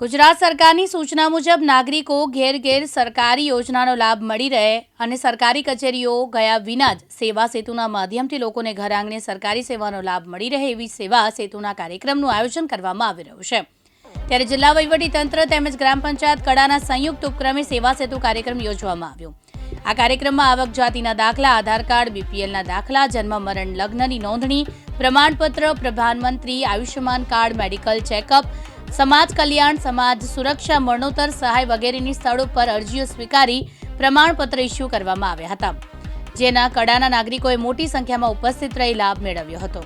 ગુજરાત સરકારની સૂચના મુજબ નાગરિકો ઘેર ઘેર સરકારી યોજનાનો લાભ મળી રહે અને સરકારી કચેરીઓ ગયા વિના જ સેવા સેતુના માધ્યમથી લોકોને ઘર આંગણે સરકારી સેવાનો લાભ મળી રહે એવી સેવા સેતુના કાર્યક્રમનું આયોજન કરવામાં આવી રહ્યું છે। ત્યારે જિલ્લા વહીવટીતંત્ર તેમજ ગ્રામ પંચાયત કડાના સંયુક્ત ઉપક્રમે સેવા સેતુ કાર્યક્રમ યોજવામાં આવ્યો। આ કાર્યક્રમમાં આવક જાતિના દાખલા, આધાર કાર્ડ, બીપીએલના દાખલા, જન્મ મરણ લગ્નની નોંધણી, પ્રમાણપત્ર, પ્રધાનમંત્રી આયુષ્યમાન કાર્ડ, મેડિકલ ચેકઅપ, સમાજ કલ્યાણ, સમાજ સુરક્ષા, મરણોત્તર સહાય વગેરેની સ્થળો પર અરજીઓ સ્વીકારી પ્રમાણપત્ર ઇસ્યુ કરવામાં આવ્યા હતા, જેના કડાના નાગરિકોએ મોટી સંખ્યામાં ઉપસ્થિત રહી લાભ મેળવ્યો હતો।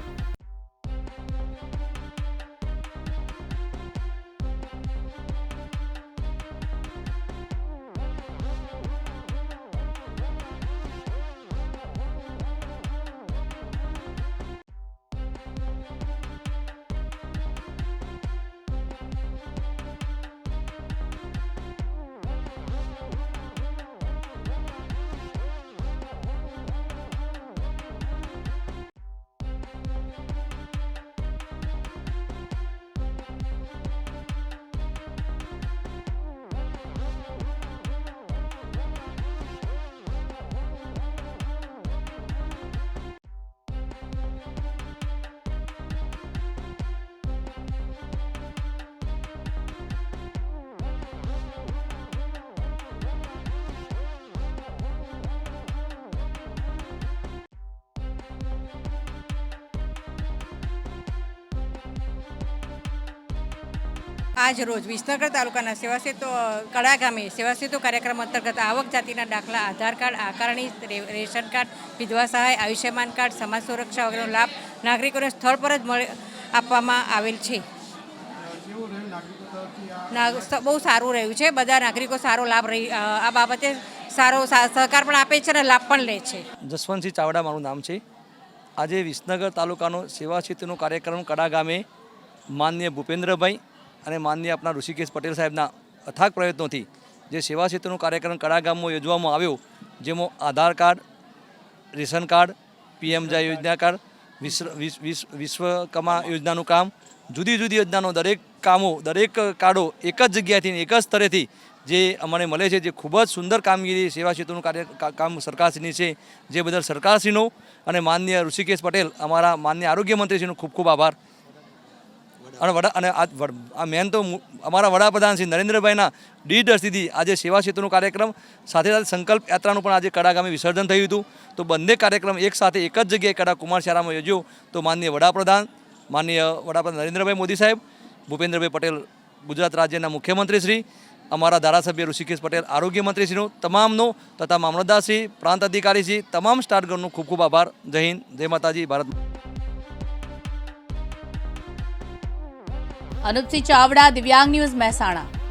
આજ રોજ વિસનગર તાલુકાના સેવા સેતુ કડા ગામે સેવા સેતુ કાર્યક્રમ અંતર્ગત આવક જાતિના દાખલા, આધાર કાર્ડ, આકારણી, રેશન કાર્ડ, વિધવા સહાય, આયુષ્યમાન કાર્ડ, સમાજ સુરક્ષા વગેરેનો લાભ નાગરિકોને સ્થળ પર જ આપવામાં આવેલ છે। બહુ સારું રહ્યું છે। બધા નાગરિકો સારો લાભ આ બાબતે સારો સહકાર પણ આપે છે અને લાભ પણ લે છે। જસવંતસિંહ ચાવડા મારું નામ છે। આજે વિસનગર તાલુકાનો સેવા સેતુનો કાર્યક્રમ કડા ગામે માનનીય ભૂપેન્દ્રભાઈ અને માનનીય આપણા ઋષિકેશ પટેલ સાહેબના અથાગ પ્રયત્નોથી જે સેવા સેતુનો કાર્યક્રમ કડા ગામમાં યોજવામાં આવ્યો, જેમાં આધાર કાર્ડ, રેશન કાર્ડ, પીએમજય યોજના કાર્ડ, વિશ્વકર્મા યોજનાનું કામ, જુદી જુદી યોજનાનો દરેક કામો, દરેક કાર્ડો એક જ જગ્યાએથી, એક જ સ્તરેથી જે અમને મળે છે, જે ખૂબ જ સુંદર કામગીરી સેવા સેતુનું કામ સરકારશ્રીની છે, જે બદલ સરકારશ્રીનો અને માનનીય ઋષિકેશ પટેલ અમારા માનનીય આરોગ્ય મંત્રીશ્રીનો ખૂબ ખૂબ આભાર। અને આ મેન તો અમારા વડાપ્રધાન શ્રી નરેન્દ્રભાઈના દીર્ઘદ્રષ્ટિથી આજે સેવા સેતુનો કાર્યક્રમ સાથે સાથે સંકલ્પ યાત્રાનું પણ આજે કડા ગામે વિસર્જન થયું હતું। તો બંને કાર્યક્રમ એક સાથે એક જ જગ્યાએ કડા કુમારશાળામાં યોજ્યો તો માનનીય વડાપ્રધાન નરેન્દ્રભાઈ મોદી સાહેબ, ભૂપેન્દ્રભાઈ પટેલ ગુજરાત રાજ્યના મુખ્યમંત્રી શ્રી, અમારા ધારાસભ્ય ઋષિકેશ પટેલ આરોગ્ય મંત્રીશ્રીનો, તમામનો તથા મામલતદારશ્રી, પ્રાંત અધિકારીશ્રી, તમામ સ્ટાફગણનો ખૂબ ખૂબ આભાર। જય હિન્દ, જય માતાજી, ભારત। અનુપસિંહ ચાવડા, દિવ્યાંગ ન્યૂઝ, મહેસાણા।